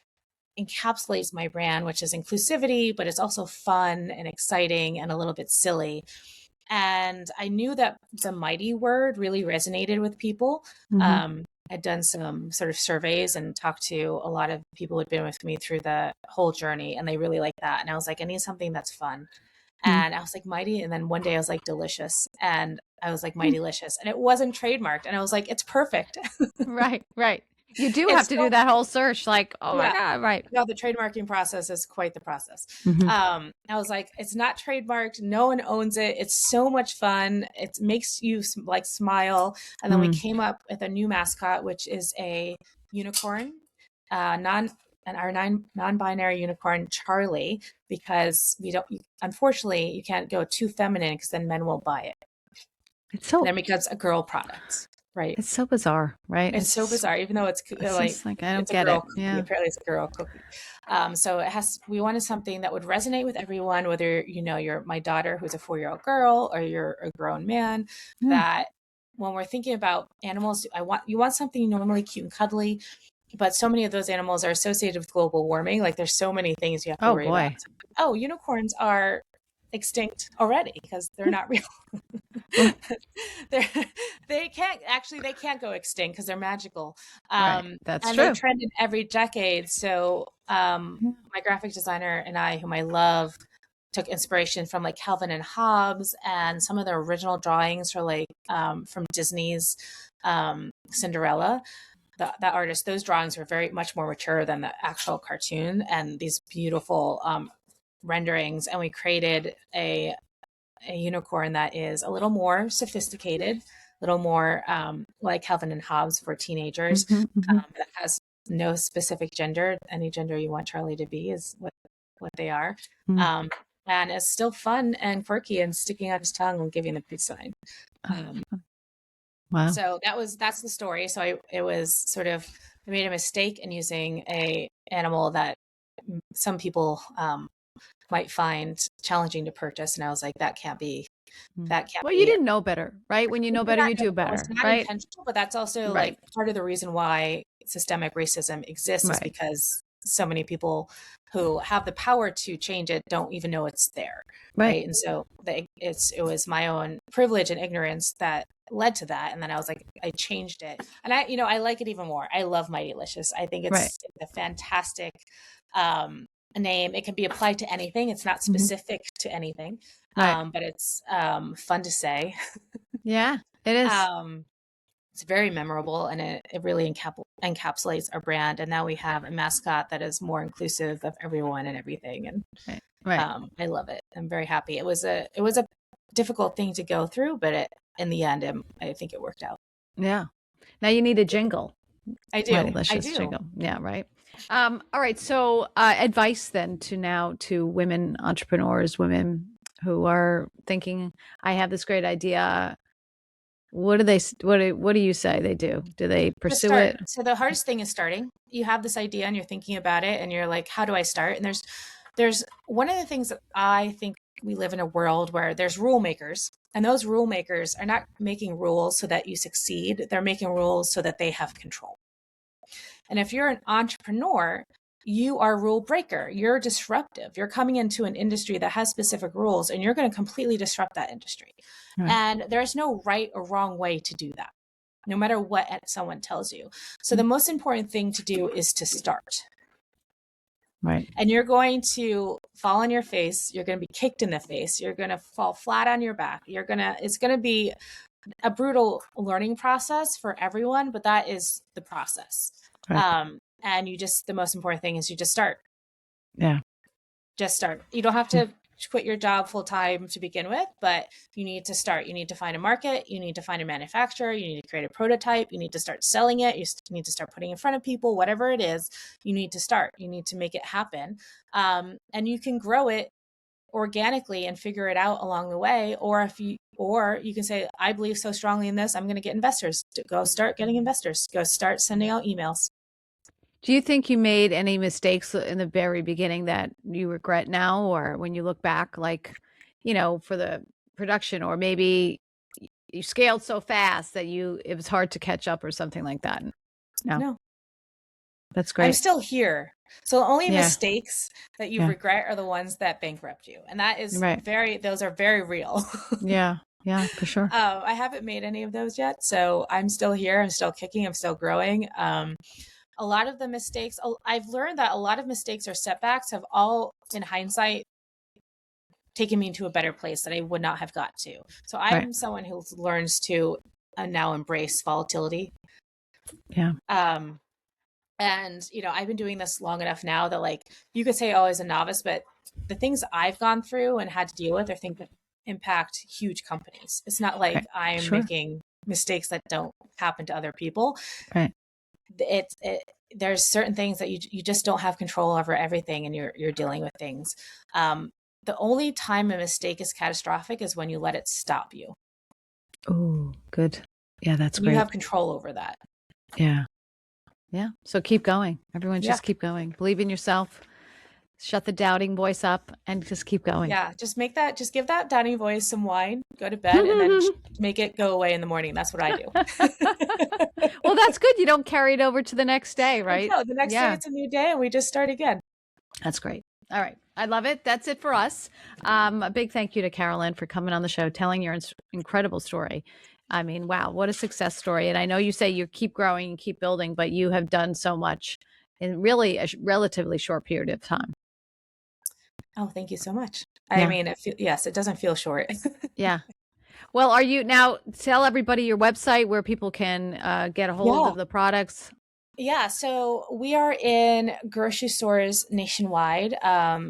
encapsulates my brand, which is inclusivity, but it's also fun and exciting and a little bit silly. And I knew that the mighty word really resonated with people. I'd done some sort of surveys and talked to a lot of people who'd been with me through the whole journey, and they really liked that. And I was like, I need something that's fun. And I was like, mighty. And then one day I was like, delicious. And I was like, Mightylicious. And it wasn't trademarked. And I was like, it's perfect. Right. You do have to do that whole search. Like, oh my God, right. No, the trademarking process is quite the process. I was like, it's not trademarked. No one owns it. It's so much fun. It makes you like smile. And then we came up with a new mascot, which is a unicorn, our non-binary unicorn, Charlie, because unfortunately, you can't go too feminine because then men will buy it. Then it becomes a girl product. Right. It's so bizarre, right? It's so bizarre, even though it's like I don't get it. Yeah. Apparently it's a girl cookie. So we wanted something that would resonate with everyone, whether, you know, you're my daughter who's a 4-year-old girl or you're a grown man, that when we're thinking about animals, you want something normally cute and cuddly, but so many of those animals are associated with global warming. Like there's so many things you have to worry about. Oh, unicorns are extinct already because they're not real. They can't go extinct because they're magical. That's and true. They're trending every decade. So my graphic designer and I, whom I love, took inspiration from like Calvin and Hobbes, and some of their original drawings are like from Disney's Cinderella. That artist, those drawings were very much more mature than the actual cartoon, and these beautiful renderings. And we created a unicorn that is a little more sophisticated, little more like Calvin and Hobbes for teenagers. That has no specific gender. Any gender you want Charlie to be is what they are. And it's still fun and quirky and sticking out his tongue and giving the peace sign. Wow. So that's the story. So I made a mistake in using a animal that some people might find challenging to purchase. And I was like, that can't be. Well, you didn't know better, right? When you know better, you do better, it's not right? intentional, but that's also like part of the reason why systemic racism exists is because so many people who have the power to change it don't even know it's there, right? And so it was my own privilege and ignorance that led to that. And then I was like, I changed it, and I like it even more. I love Mightylicious. I think it's a fantastic name. It can be applied to anything. It's not specific to anything. But it's fun to say. Yeah, it is. It's very memorable, and it really encapsulates our brand. And now we have a mascot that is more inclusive of everyone and everything. And I love it. I'm very happy. It was a difficult thing to go through, but in the end, I think it worked out. Yeah. Now you need a jingle. I do. Jingle. Yeah. Right. All right. So advice then to women entrepreneurs, women who are thinking, I have this great idea. What do you say they do? Do they pursue it? So the hardest thing is starting. You have this idea and you're thinking about it and you're like, how do I start? And there's one of the things that I think we live in a world where there's rule makers, and those rule makers are not making rules so that you succeed. They're making rules so that they have control. And if you're an entrepreneur, you are a rule breaker. You're disruptive. You're coming into an industry that has specific rules, and you're going to completely disrupt that industry. And there's no right or wrong way to do that, no matter what someone tells you. So the most important thing to do is to start. Right. And you're going to fall on your face. You're going to be kicked in the face. You're going to fall flat on your back. It's going to be a brutal learning process for everyone, but that is the process. And the most important thing is you just start. Yeah. Just start. You don't have to quit your job full time to begin with, but you need to start. You need to find a market. You need to find a manufacturer. You need to create a prototype. You need to start selling it. You need to start putting it in front of people, whatever it is, you need to start. You need to make it happen. And you can grow it organically and figure it out along the way. Or you can say, I believe so strongly in this, I'm going to get investors. Go start getting investors. Go start sending out emails. Do you think you made any mistakes in the very beginning that you regret now, or when you look back, like, for the production, or maybe you scaled so fast that it was hard to catch up or something like that? No. That's great. I'm still here. So the only mistakes that you regret are the ones that bankrupt you. And that is those are very real. Yeah, for sure. I haven't made any of those yet. So I'm still here. I'm still kicking. I'm still growing. A lot of the mistakes, I've learned that a lot of mistakes or setbacks have all, in hindsight, taken me into a better place that I would not have got to. So I'm someone who learns to now embrace volatility. Yeah. And, I've been doing this long enough now that, like, you could say, as a novice, but the things I've gone through and had to deal with are things that impact huge companies. It's not like I'm making mistakes that don't happen to other people. Right. There's certain things that you just don't have control over everything, and you're dealing with things. The only time a mistake is catastrophic is when you let it stop you. Oh, good. Yeah, that's great. You have control over that. Yeah. So keep going. Everyone just keep going. Believe in yourself. Shut the doubting voice up and just keep going. Yeah. Just give that doubting voice some wine, go to bed, and then make it go away in the morning. That's what I do. Well, that's good. You don't carry it over to the next day, right? No, the next day it's a new day and we just start again. That's great. All right. I love it. That's it for us. A big thank you to Carolyn for coming on the show, telling your incredible story. I mean, wow, what a success story. And I know you say you keep growing and keep building, but you have done so much in really a relatively short period of time. Oh, thank you so much. I mean, it doesn't feel short. Yeah. Well, tell everybody your website where people can get a hold of the products. Yeah, so we are in grocery stores nationwide.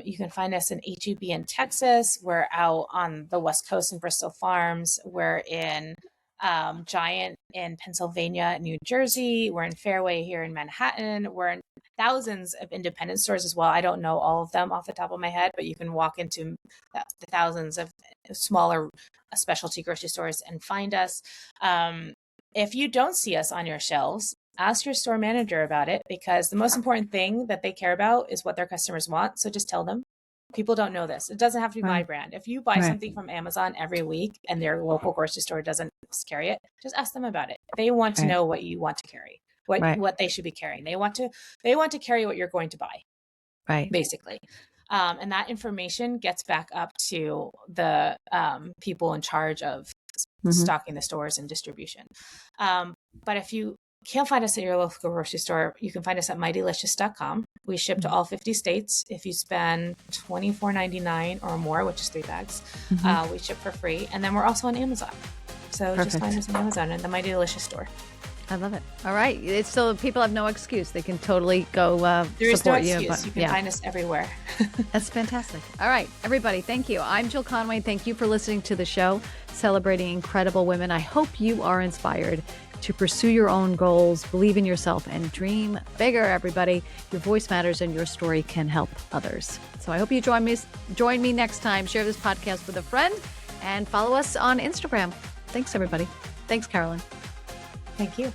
You can find us in HEB in Texas. We're out on the West Coast in Bristol Farms. We're in Giant in Pennsylvania, New Jersey. We're in Fairway here in Manhattan. We're in thousands of independent stores as well. I don't know all of them off the top of my head, but you can walk into the thousands of smaller specialty grocery stores and find us. If you don't see us on your shelves, ask your store manager about it, because the most important thing that they care about is what their customers want. So just tell them. People don't know this. It doesn't have to be my brand. If you buy something from Amazon every week and their local grocery store doesn't carry it, just ask them about it. They want to know what you want to carry, what they should be carrying. They want to carry what you're going to buy, basically. And that information gets back up to the people in charge of stocking the stores and distribution. But if you can't find us at your local grocery store, you can find us at Mightylicious.com. We ship to all 50 states. If you spend $24.99 or more, which is 3 bags, we ship for free. And then we're also on Amazon. So just find us on Amazon and the Mightylicious store. I love it. All right. It's still, people have no excuse. They can totally go there support is no you. excuse. You can find us everywhere. That's fantastic. All right, everybody. Thank you. I'm Jill Conway. Thank you for listening to the show, celebrating incredible women. I hope you are inspired to pursue your own goals, believe in yourself, and dream bigger, everybody. Your voice matters and your story can help others. So I hope you join me next time. Share this podcast with a friend and follow us on Instagram. Thanks, everybody. Thanks, Carolyn. Thank you.